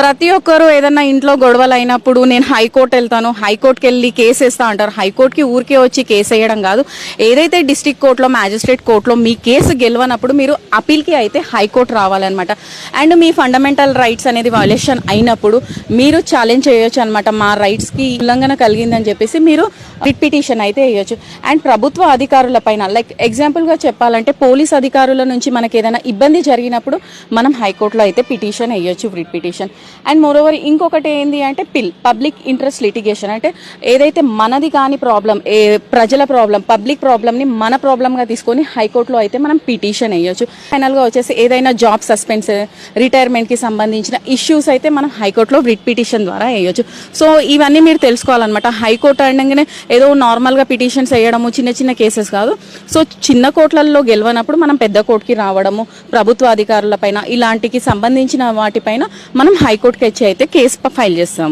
ప్రతి ఒక్కరు ఏదన్నా ఇంట్లో గొడవలు అయినప్పుడు నేను హైకోర్టు వెళ్తాను, హైకోర్టుకి వెళ్ళి కేసు వేస్తా అంటారు. హైకోర్టుకి ఊరికే వచ్చి కేసు వేయడం కాదు, ఏదైతే డిస్ట్రిక్ట్ కోర్టులో మ్యాజిస్ట్రేట్ కోర్టులో మీ కేసు గెలవనప్పుడు మీరు అపీల్కి అయితే హైకోర్టు రావాలన్నమాట. అండ్ మీ ఫండమెంటల్ రైట్స్ అనేది వయలేషన్ అయినప్పుడు మీరు ఛాలెంజ్ చేయొచ్చు అనమాట. మా రైట్స్కి ఉల్లంఘన కలిగిందని చెప్పేసి మీరు రిట్ పిటిషన్ అయితే వేయొచ్చు. అండ్ ప్రభుత్వ అధికారుల పైన లైక్ ఎగ్జాంపుల్గా చెప్పాలంటే పోలీస్ అధికారుల నుంచి మనకి ఏదైనా ఇబ్బంది జరిగినప్పుడు మనం హైకోర్టులో అయితే పిటిషన్ వేయొచ్చు, రిట్ పిటిషన్. అండ్ మోరోవర్ ఇంకొకటి ఏంటి అంటే పబ్లిక్ ఇంట్రెస్ట్ లిటిగేషన్, అంటే ఏదైతే మనది కాని ప్రాబ్లం, ప్రజల ప్రాబ్లం, పబ్లిక్ ప్రాబ్లమ్ని మన ప్రాబ్లంగా తీసుకొని హైకోర్టులో అయితే మనం పిటిషన్ వేయొచ్చు. ఫైనల్గా వచ్చేసి ఏదైనా జాబ్ సస్పెన్స్, రిటైర్మెంట్కి సంబంధించిన ఇష్యూస్ అయితే మనం హైకోర్టులో రిట్ పిటిషన్ ద్వారా వేయొచ్చు. సో ఇవన్నీ మీరు తెలుసుకోవాలన్నమాట. హైకోర్టు అనగానే ఏదో నార్మల్గా పిటిషన్స్ వేయడము చిన్న చిన్న కేసెస్ కాదు. సో చిన్న కోర్టులలో గెలవనప్పుడు మనం పెద్ద కోర్టుకి రావడము, ప్రభుత్వ అధికారుల పైన ఇలాంటికి సంబంధించిన వాటిపైన మనం హైకోర్టుకి వచ్చి అయితే కేసు ఫైల్ చేస్తాం.